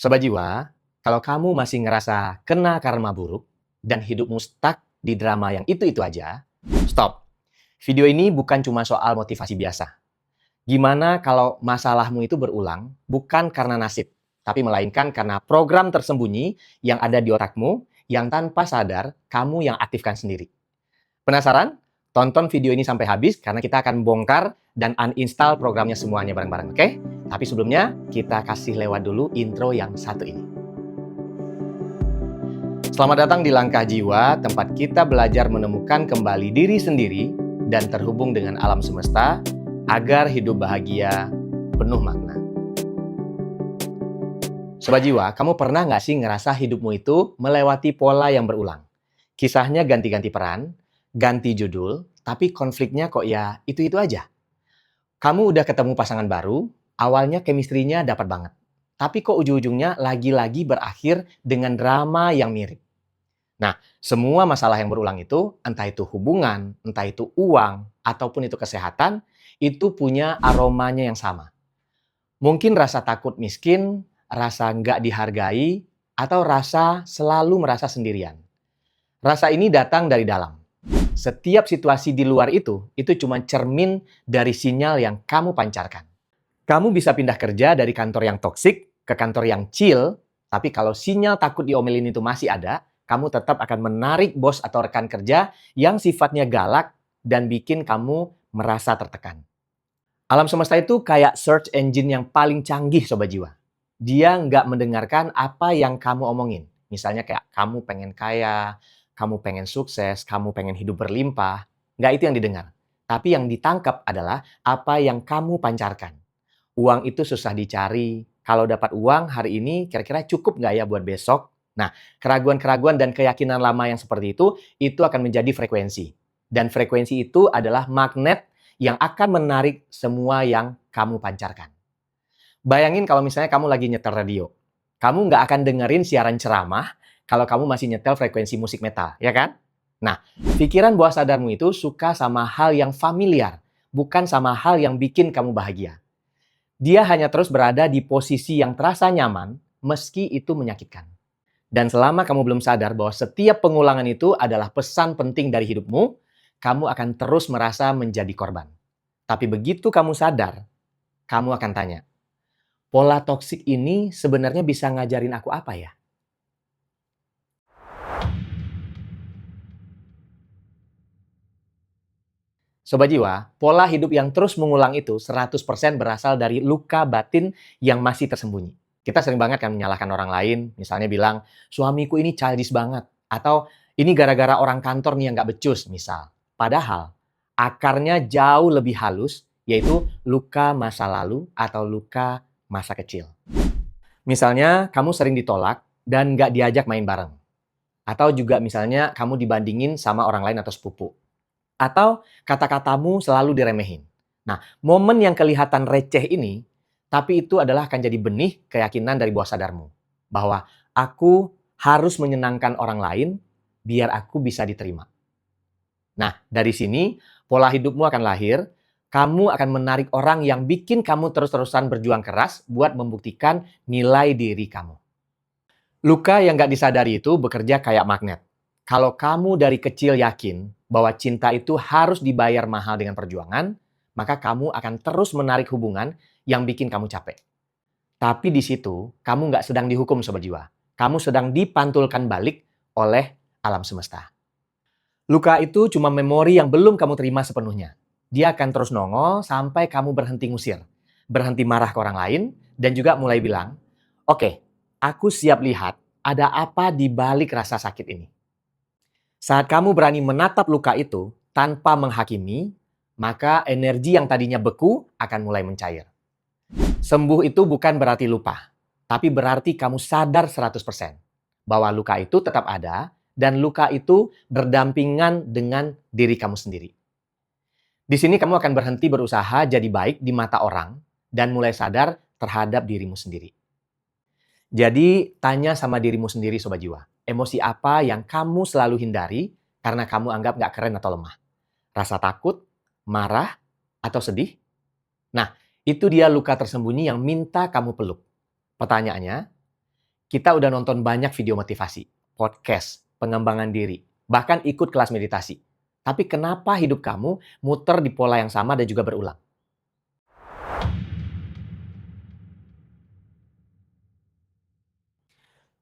Sobat Jiwa, kalau kamu masih ngerasa kena karma buruk dan hidupmu stuck di drama yang itu-itu aja, stop. Video ini bukan cuma soal motivasi biasa. Gimana kalau masalahmu itu berulang bukan karena nasib, tapi melainkan karena program tersembunyi yang ada di otakmu yang tanpa sadar kamu yang aktifkan sendiri. Penasaran? Tonton video ini sampai habis karena kita akan bongkar dan uninstall programnya semuanya bareng-bareng, oke? Tapi sebelumnya, kita kasih lewat dulu intro yang satu ini. Selamat datang di Langkah Jiwa, tempat kita belajar menemukan kembali diri sendiri dan terhubung dengan alam semesta agar hidup bahagia, penuh makna. Sobat Jiwa, kamu pernah nggak sih ngerasa hidupmu itu melewati pola yang berulang? Kisahnya ganti-ganti peran, ganti judul, tapi konfliknya kok ya itu-itu aja. Kamu udah ketemu pasangan baru, awalnya chemistry-nya dapat banget. Tapi kok ujung-ujungnya lagi-lagi berakhir dengan drama yang mirip. Nah, semua masalah yang berulang itu, entah itu hubungan, entah itu uang, ataupun itu kesehatan, itu punya aromanya yang sama. Mungkin rasa takut miskin, rasa nggak dihargai, atau rasa selalu merasa sendirian. Rasa ini datang dari dalam. Setiap situasi di luar itu cuma cermin dari sinyal yang kamu pancarkan. Kamu bisa pindah kerja dari kantor yang toksik ke kantor yang chill, tapi kalau sinyal takut diomelin itu masih ada, kamu tetap akan menarik bos atau rekan kerja yang sifatnya galak dan bikin kamu merasa tertekan. Alam semesta itu kayak search engine yang paling canggih, Sobat Jiwa. Dia nggak mendengarkan apa yang kamu omongin. Misalnya kayak kamu pengen kaya, kamu pengen sukses, kamu pengen hidup berlimpah. Nggak itu yang didengar. Tapi yang ditangkap adalah apa yang kamu pancarkan. Uang itu susah dicari. Kalau dapat uang hari ini kira-kira cukup nggak ya buat besok? Nah, keraguan-keraguan dan keyakinan lama yang seperti itu akan menjadi frekuensi. Dan frekuensi itu adalah magnet yang akan menarik semua yang kamu pancarkan. Bayangin kalau misalnya kamu lagi nyetel radio. Kamu nggak akan dengerin siaran ceramah kalau kamu masih nyetel frekuensi musik metal, ya kan? Nah, pikiran bawah sadarmu itu suka sama hal yang familiar, bukan sama hal yang bikin kamu bahagia. Dia hanya terus berada di posisi yang terasa nyaman, meski itu menyakitkan. Dan selama kamu belum sadar bahwa setiap pengulangan itu adalah pesan penting dari hidupmu, kamu akan terus merasa menjadi korban. Tapi begitu kamu sadar, kamu akan tanya, pola toksik ini sebenarnya bisa ngajarin aku apa ya? Sobat Jiwa, pola hidup yang terus mengulang itu 100% berasal dari luka batin yang masih tersembunyi. Kita sering banget kan menyalahkan orang lain, misalnya bilang, suamiku ini childish banget, atau ini gara-gara orang kantor nih yang nggak becus, misal. Padahal, akarnya jauh lebih halus, yaitu luka masa lalu atau luka masa kecil. Misalnya, kamu sering ditolak dan nggak diajak main bareng. Atau juga misalnya kamu dibandingin sama orang lain atau sepupu. Atau kata-katamu selalu diremehin. Nah, momen yang kelihatan receh ini, tapi itu adalah akan jadi benih keyakinan dari bawah sadarmu. Bahwa aku harus menyenangkan orang lain biar aku bisa diterima. Nah, dari sini pola hidupmu akan lahir. Kamu akan menarik orang yang bikin kamu terus-terusan berjuang keras buat membuktikan nilai diri kamu. Luka yang gak disadari itu bekerja kayak magnet. Kalau kamu dari kecil yakin bahwa cinta itu harus dibayar mahal dengan perjuangan, maka kamu akan terus menarik hubungan yang bikin kamu capek. Tapi di situ, kamu nggak sedang dihukum, Sobat Jiwa. Kamu sedang dipantulkan balik oleh alam semesta. Luka itu cuma memori yang belum kamu terima sepenuhnya. Dia akan terus nongol sampai kamu berhenti ngusir, berhenti marah ke orang lain, dan juga mulai bilang, oke, aku siap lihat ada apa di balik rasa sakit ini. Saat kamu berani menatap luka itu tanpa menghakimi, maka energi yang tadinya beku akan mulai mencair. Sembuh itu bukan berarti lupa, tapi berarti kamu sadar 100% bahwa luka itu tetap ada dan luka itu berdampingan dengan diri kamu sendiri. Di sini kamu akan berhenti berusaha jadi baik di mata orang dan mulai sadar terhadap dirimu sendiri. Jadi, tanya sama dirimu sendiri, Sobat Jiwa. Emosi apa yang kamu selalu hindari karena kamu anggap nggak keren atau lemah? Rasa takut, marah, atau sedih? Nah, itu dia luka tersembunyi yang minta kamu peluk. Pertanyaannya, Kita udah nonton banyak video motivasi, podcast, pengembangan diri, bahkan ikut kelas meditasi. Tapi kenapa hidup kamu muter di pola yang sama dan juga berulang?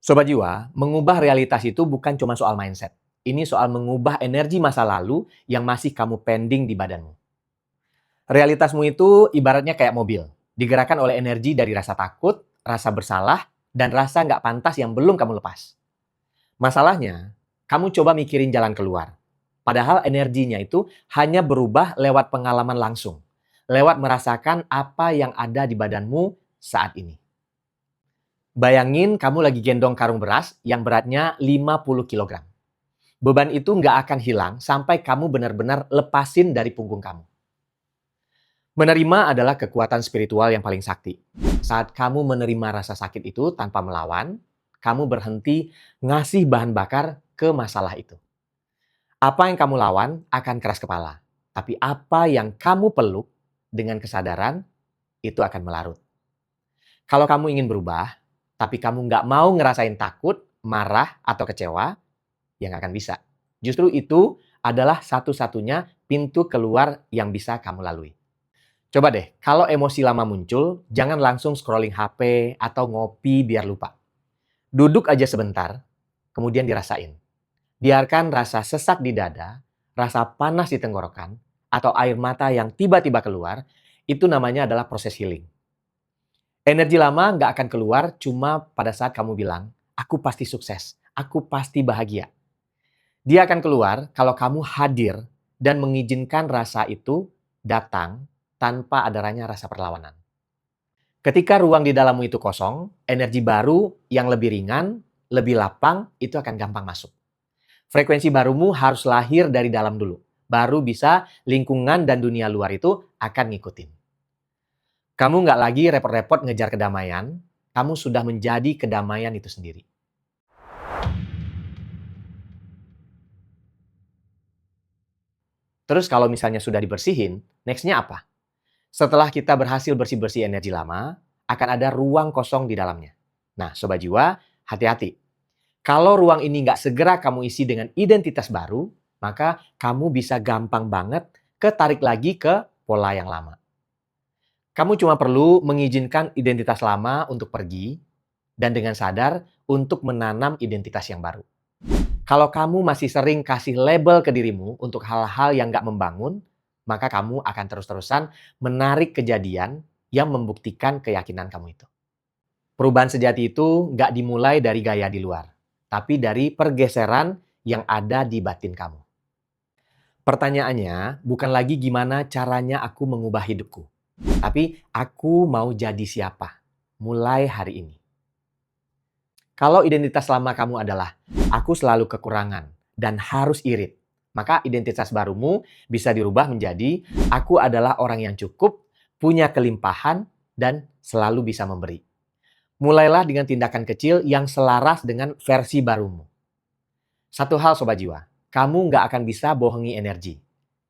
Sobat Jiwa, mengubah realitas itu bukan cuma soal mindset. Ini soal mengubah energi masa lalu yang masih kamu pending di badanmu. Realitasmu itu ibaratnya kayak mobil, digerakkan oleh energi dari rasa takut, rasa bersalah, dan rasa nggak pantas yang belum kamu lepas. Masalahnya, kamu coba mikirin jalan keluar. Padahal energinya itu hanya berubah lewat pengalaman langsung, lewat merasakan apa yang ada di badanmu saat ini. Bayangin kamu lagi gendong karung beras yang beratnya 50 kilogram. Beban itu nggak akan hilang sampai kamu benar-benar lepasin dari punggung kamu. Menerima adalah kekuatan spiritual yang paling sakti. Saat kamu menerima rasa sakit itu tanpa melawan, kamu berhenti ngasih bahan bakar ke masalah itu. Apa yang kamu lawan akan keras kepala. Tapi apa yang kamu peluk dengan kesadaran, itu akan melarut. Kalau kamu ingin berubah, tapi kamu nggak mau ngerasain takut, marah, atau kecewa, ya nggak akan bisa. Justru itu adalah satu-satunya pintu keluar yang bisa kamu lalui. Coba deh, kalau emosi lama muncul, jangan langsung scrolling HP atau ngopi biar lupa. Duduk aja sebentar, kemudian dirasain. Biarkan rasa sesak di dada, rasa panas di tenggorokan, atau air mata yang tiba-tiba keluar, itu namanya adalah proses healing. Energi lama nggak akan keluar cuma pada saat kamu bilang, aku pasti sukses, aku pasti bahagia. Dia akan keluar kalau kamu hadir dan mengizinkan rasa itu datang tanpa adanya rasa perlawanan. Ketika ruang di dalammu itu kosong, energi baru yang lebih ringan, lebih lapang, itu akan gampang masuk. Frekuensi barumu harus lahir dari dalam dulu. Baru bisa lingkungan dan dunia luar itu akan ngikutin. Kamu nggak lagi repot-repot ngejar kedamaian, kamu sudah menjadi kedamaian itu sendiri. Terus kalau misalnya sudah dibersihin, next-nya apa? Setelah kita berhasil bersih-bersih energi lama, akan ada ruang kosong di dalamnya. Nah, Sobat Jiwa, hati-hati. Kalau ruang ini nggak segera kamu isi dengan identitas baru, maka kamu bisa gampang banget ketarik lagi ke pola yang lama. Kamu cuma perlu mengizinkan identitas lama untuk pergi, dan dengan sadar untuk menanam identitas yang baru. Kalau kamu masih sering kasih label ke dirimu untuk hal-hal yang nggak membangun, maka kamu akan terus-terusan menarik kejadian yang membuktikan keyakinan kamu itu. Perubahan sejati itu nggak dimulai dari gaya di luar, tapi dari pergeseran yang ada di batin kamu. Pertanyaannya bukan lagi gimana caranya aku mengubah hidupku, tapi aku mau jadi siapa mulai hari ini. Kalau identitas lama kamu adalah aku selalu kekurangan dan harus irit, maka identitas barumu bisa dirubah menjadi aku adalah orang yang cukup, punya kelimpahan, dan selalu bisa memberi. Mulailah dengan tindakan kecil yang selaras dengan versi barumu. Satu hal Sobat Jiwa, kamu nggak akan bisa bohongi energi.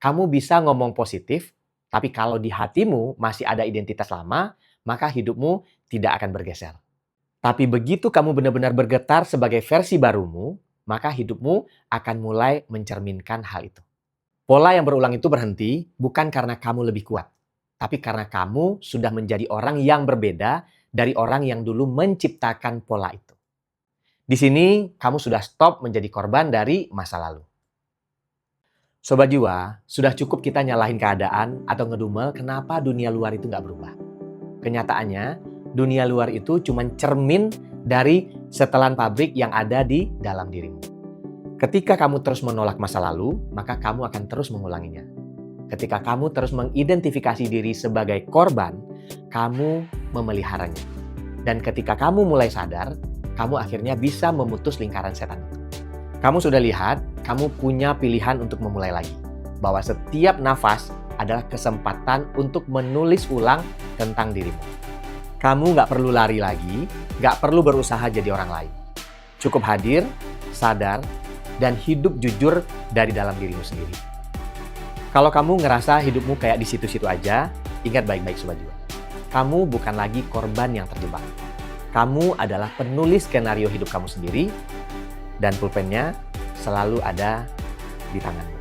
Kamu bisa ngomong positif, tapi kalau di hatimu masih ada identitas lama, maka hidupmu tidak akan bergeser. Tapi begitu kamu benar-benar bergetar sebagai versi barumu, maka hidupmu akan mulai mencerminkan hal itu. Pola yang berulang itu berhenti bukan karena kamu lebih kuat, tapi karena kamu sudah menjadi orang yang berbeda dari orang yang dulu menciptakan pola itu. Di sini kamu sudah stop menjadi korban dari masa lalu. Sobat Jiwa, sudah cukup kita nyalahin keadaan atau ngedumel kenapa dunia luar itu nggak berubah. Kenyataannya, dunia luar itu cuma cermin dari setelan pabrik yang ada di dalam dirimu. Ketika kamu terus menolak masa lalu, maka kamu akan terus mengulanginya. Ketika kamu terus mengidentifikasi diri sebagai korban, kamu memeliharanya. Dan ketika kamu mulai sadar, kamu akhirnya bisa memutus lingkaran setan itu. Kamu sudah lihat, kamu punya pilihan untuk memulai lagi. Bahwa setiap nafas adalah kesempatan untuk menulis ulang tentang dirimu. Kamu nggak perlu lari lagi, nggak perlu berusaha jadi orang lain. Cukup hadir, sadar, dan hidup jujur dari dalam dirimu sendiri. Kalau kamu ngerasa hidupmu kayak di situ-situ aja, ingat baik-baik Sobat Jiwa. Kamu bukan lagi korban yang terjebak. Kamu adalah penulis skenario hidup kamu sendiri, dan pulpennya selalu ada di tanganmu.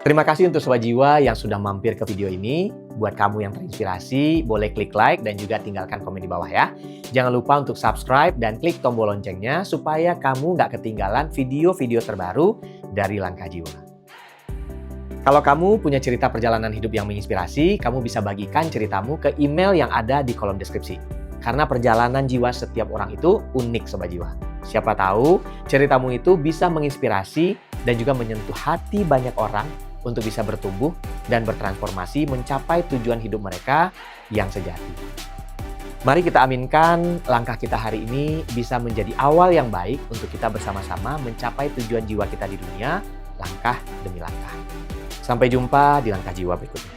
Terima kasih untuk Sobat Jiwa yang sudah mampir ke video ini. Buat kamu yang terinspirasi, boleh klik like dan juga tinggalkan komen di bawah ya. Jangan lupa untuk subscribe dan klik tombol loncengnya supaya kamu nggak ketinggalan video-video terbaru dari Langkah Jiwa. Kalau kamu punya cerita perjalanan hidup yang menginspirasi, kamu bisa bagikan ceritamu ke email yang ada di kolom deskripsi. Karena perjalanan jiwa setiap orang itu unik, Sobat Jiwa. Siapa tahu ceritamu itu bisa menginspirasi dan juga menyentuh hati banyak orang untuk bisa bertumbuh dan bertransformasi mencapai tujuan hidup mereka yang sejati. Mari kita aminkan langkah kita hari ini bisa menjadi awal yang baik untuk kita bersama-sama mencapai tujuan jiwa kita di dunia, langkah demi langkah. Sampai jumpa di Langkah Jiwa berikutnya.